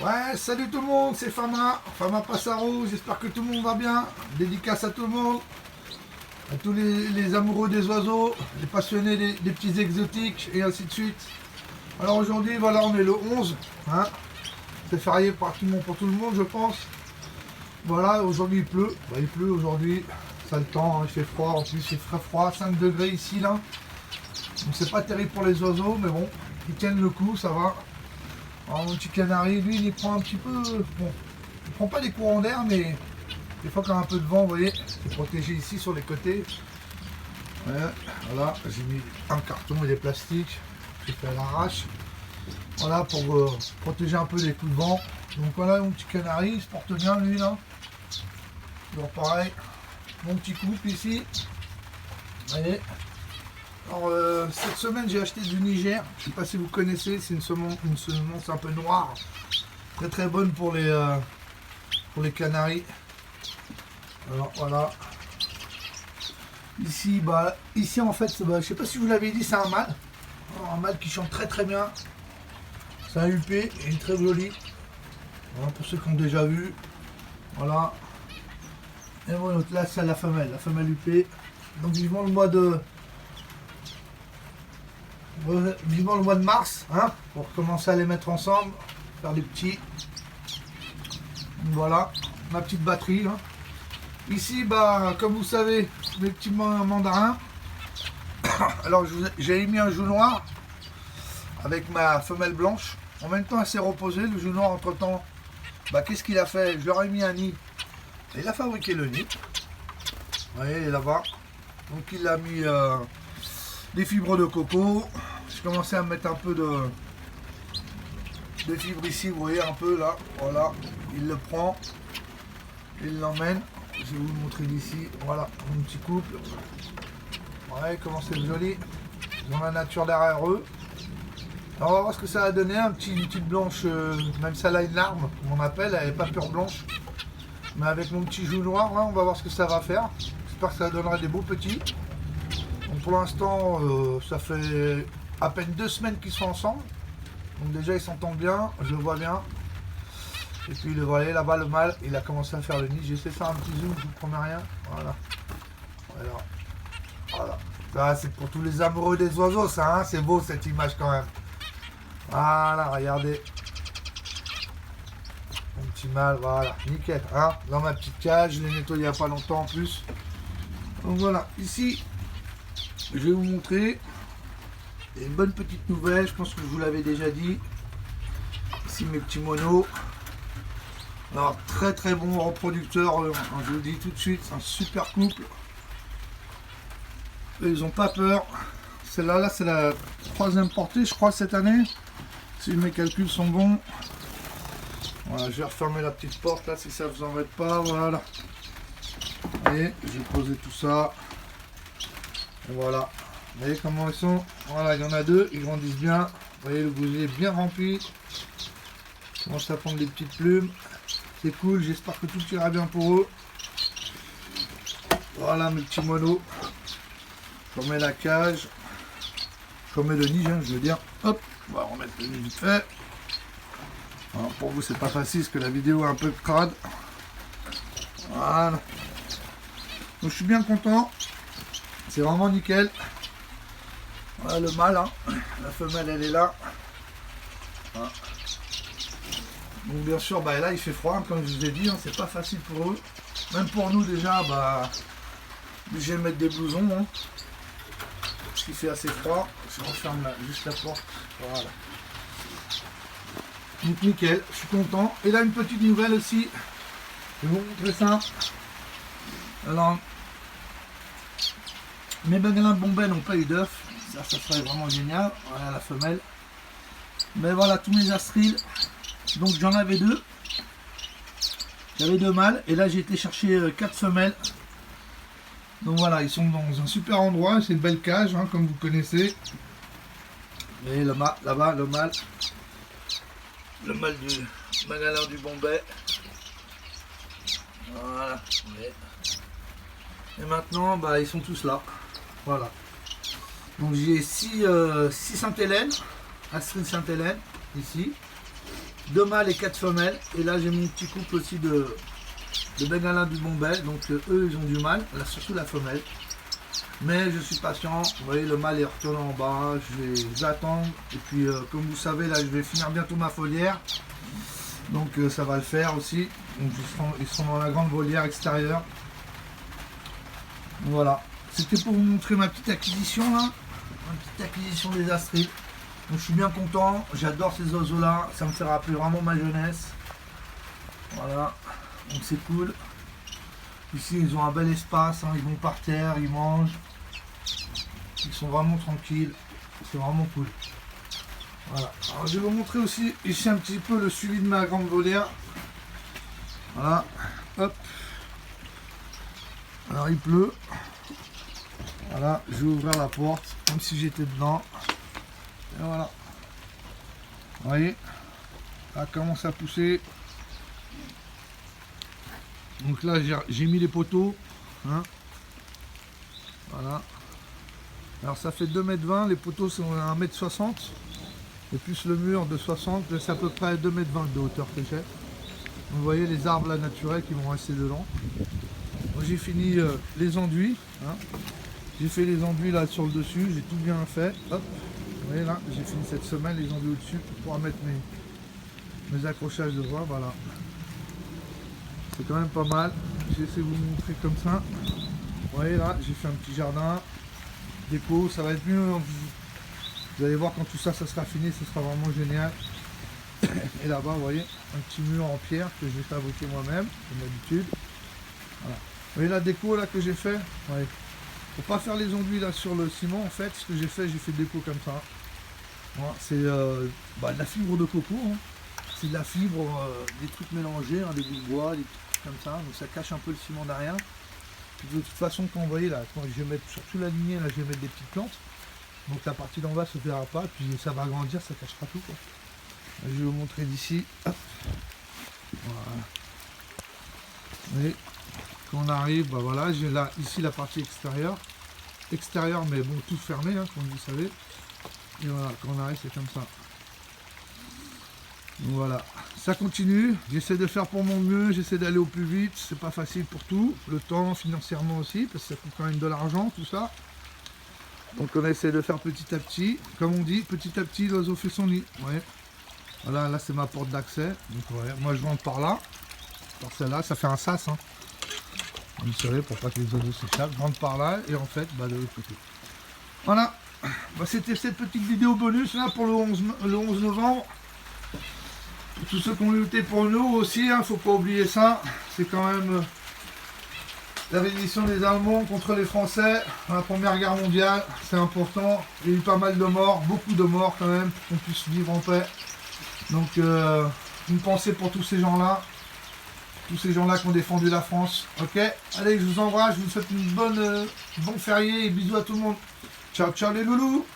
Ouais, salut tout le monde, c'est Fama Passaro, j'espère que tout le monde va bien. Dédicace à tout le monde, à tous les amoureux des oiseaux, les passionnés des petits exotiques et ainsi de suite. Alors aujourd'hui, voilà, on est le 11, hein. C'est férié pour tout le monde, je pense. Voilà, aujourd'hui il pleut, il pleut aujourd'hui, ça le temps, hein, il fait froid, en plus il fait froid, 5 degrés ici là. Donc c'est pas terrible pour les oiseaux, mais bon, ils tiennent le coup, ça va. Alors, mon petit canari, lui, il prend un petit peu... Bon, il prend pas des courants d'air, mais des fois, quand il y a un peu de vent, vous voyez, c'est protégé ici sur les côtés. Ouais, voilà, j'ai mis un carton et des plastiques. J'ai fait à l'arrache. Voilà, pour protéger un peu des coups de vent. Donc voilà, mon petit canari, il se porte bien, lui, là. Donc pareil, mon petit couple ici. Vous voyez. Alors, cette semaine, j'ai acheté du Niger. Je ne sais pas si vous connaissez, c'est une semence un peu noire. Très très bonne pour les canaris. Alors voilà. Ici, ici en fait, je ne sais pas si vous l'avez dit, c'est un mâle. Un mâle qui chante très très bien. C'est un UP et il est très joli. Voilà, pour ceux qui ont déjà vu. Voilà. Et voilà, là c'est la femelle UP. Donc vivement le mois de... Vivement le mois de mars, hein, pour commencer à les mettre ensemble, faire des petits. Voilà, ma petite batterie. Hein. Ici, comme vous savez, mes petits mandarins. Alors, j'ai mis un jou noir avec ma femelle blanche. En même temps, elle s'est reposée. Le jou noir, entre temps, qu'est-ce qu'il a fait? Je leur ai mis un nid. Et il a fabriqué le nid. Vous voyez, là-bas. Donc, il a mis des fibres de coco. Je commençais à mettre un peu de fibres ici, vous voyez un peu là, voilà, il le prend, il l'emmène, je vais vous le montrer d'ici, voilà, mon petit couple, ouais, comment c'est joli, ils ont la nature derrière eux. Alors on va voir ce que ça va donner, une petite blanche, même ça là une larme, comme on appelle, elle n'est pas pure blanche, mais avec mon petit jou noir, là, on va voir ce que ça va faire, j'espère que ça donnera des beaux petits. Donc pour l'instant, ça fait à peine 2 semaines qu'ils sont ensemble. Donc déjà ils s'entendent bien, je le vois bien. Et puis le voyez là-bas le mâle, il a commencé à faire le nid. J'essaie de faire un petit zoom, je vous promets rien. Voilà. Voilà. Ça c'est pour tous les amoureux des oiseaux ça, hein, c'est beau cette image quand même. Voilà, regardez. Mon petit mâle, voilà, nickel. Hein, dans ma petite cage, je l'ai nettoyé il n'y a pas longtemps en plus. Donc voilà, ici, je vais vous montrer. Et une bonne petite nouvelle, je pense que je vous l'avais déjà dit. Ici mes petits monos. Alors très très bon reproducteur, je vous le dis tout de suite, c'est un super couple. Et ils n'ont pas peur. Celle-là, là, c'est la 3e portée, je crois, cette année. Si mes calculs sont bons. Voilà, je vais refermer la petite porte là si ça vous embête pas. Voilà. Et je vais poser tout ça. Et voilà. Vous voyez comment ils sont? Voilà, il y en a 2, ils grandissent bien. Vous voyez, le gosier est bien rempli. Ils commencent à prendre des petites plumes. C'est cool, j'espère que tout ira bien pour eux. Voilà mes petits monos. Je remets la cage. Je remets le nid, je veux dire. Hop, on va remettre le nid vite fait. Alors, pour vous, c'est pas facile parce que la vidéo est un peu crade. Voilà. Donc je suis bien content. C'est vraiment nickel. Voilà le mâle, hein. La femelle elle est là. Voilà. Donc bien sûr là il fait froid, hein, comme je vous ai dit, hein, c'est pas facile pour eux. Même pour nous déjà, obligé de mettre des blousons. Hein, parce qu'il fait assez froid. Je referme juste la porte. Voilà. Donc nickel, je suis content. Et là une petite nouvelle aussi. Je vais vous montrer ça. Alors mes bengalins bombais n'ont pas eu d'œufs. Ça serait vraiment génial. Voilà la femelle. Mais voilà tous mes astrils. Donc j'en avais 2. J'avais 2 mâles. Et là j'ai été chercher 4 femelles. Donc voilà, ils sont dans un super endroit. C'est une belle cage, hein, comme vous connaissez. Et là-bas, le mâle. Le mâle du bengalin du Bombay. Voilà. Et maintenant, ils sont tous là. Voilà. Donc j'ai 6 Sainte-Hélène, Astrid Sainte-Hélène, ici. 2 mâles et 4 femelles. Et là j'ai mon petit couple aussi de bengalins du Bombay. Donc eux ils ont du mâle, là surtout la femelle. Mais je suis patient, vous voyez le mâle est retourné en bas, je vais attendre. Et puis comme vous savez là je vais finir bientôt ma folière. Donc ça va le faire aussi. Donc ils seront dans la grande volière extérieure. Voilà. C'était pour vous montrer ma petite acquisition là. Ma petite acquisition des astrides. Donc je suis bien content. J'adore ces oiseaux là. Ça me fait rappeler vraiment ma jeunesse. Voilà. Donc c'est cool. Ici ils ont un bel espace. Hein. Ils vont par terre, ils mangent. Ils sont vraiment tranquilles. C'est vraiment cool. Voilà. Alors je vais vous montrer aussi ici un petit peu le suivi de ma grande volière. Voilà. Hop. Alors il pleut. Voilà, je vais ouvrir la porte comme si j'étais dedans. Et voilà. Vous voyez, ça commence à pousser. Donc là j'ai mis les poteaux. Hein. Voilà. Alors ça fait 2,20 m, les poteaux sont à 1,60 m. Et plus le mur de 60, c'est à peu près 2,20 m de hauteur que j'ai. Vous voyez les arbres là naturels qui vont rester dedans. J'ai fini les enduits. Hein. J'ai fait les enduits là sur le dessus, j'ai tout bien fait. Hop. Vous voyez là, j'ai fini cette semaine les enduits au-dessus pour pouvoir mettre mes accrochages de bois. Voilà. C'est quand même pas mal. J'essaie de vous montrer comme ça. Vous voyez là, j'ai fait un petit jardin. Déco, ça va être mieux. Vous allez voir quand tout ça, ça sera fini, ce sera vraiment génial. Et là-bas, vous voyez, un petit mur en pierre que j'ai fabriqué moi-même, comme d'habitude. Voilà. Vous voyez la déco là que j'ai fait. Ouais. Pour pas faire les enduits là sur le ciment, en fait, ce que j'ai fait déco comme ça. Voilà, c'est de la fibre de coco. Hein. C'est de la fibre, des trucs mélangés, hein, des bouts de bois, des trucs comme ça. Donc ça cache un peu le ciment derrière. Puis de toute façon, quand vous voyez là, quand je vais mettre sur toute la lignée, là, je vais mettre des petites plantes. Donc la partie d'en bas se verra pas, puis ça va grandir, ça cachera tout. Quoi. Je vais vous montrer d'ici. Hop. Voilà. Vous voyez, quand on arrive, bah voilà, j'ai là ici la partie extérieure. Extérieure, mais bon, tout fermé, hein, comme vous savez. Et voilà, quand on arrive, c'est comme ça. Donc voilà, ça continue. J'essaie de faire pour mon mieux, j'essaie d'aller au plus vite. C'est pas facile pour tout. Le temps, financièrement aussi, parce que ça coûte quand même de l'argent, tout ça. Donc on essaie de faire petit à petit. Comme on dit, petit à petit, l'oiseau fait son nid. Ouais. Voilà, là c'est ma porte d'accès. Donc ouais, moi je rentre par là. Par celle-là, ça fait un sas. Hein. Vous savez, pour pas que les oiseaux s'échappent. Je rentre par là et en fait, de l'autre côté. Voilà. Bah, c'était cette petite vidéo bonus là pour le 11 novembre. Et tous ceux qui ont lutté pour nous aussi, hein, faut pas oublier ça. C'est quand même la reddition des Allemands contre les Français dans la Première Guerre mondiale. C'est important. Il y a eu pas mal de morts, beaucoup de morts quand même, pour qu'on puisse vivre en paix. Donc une pensée pour tous ces gens-là. Tous ces gens-là qui ont défendu la France. Ok, allez, je vous embrasse, je vous souhaite une bonne férié et bisous à tout le monde. Ciao, ciao les loulous.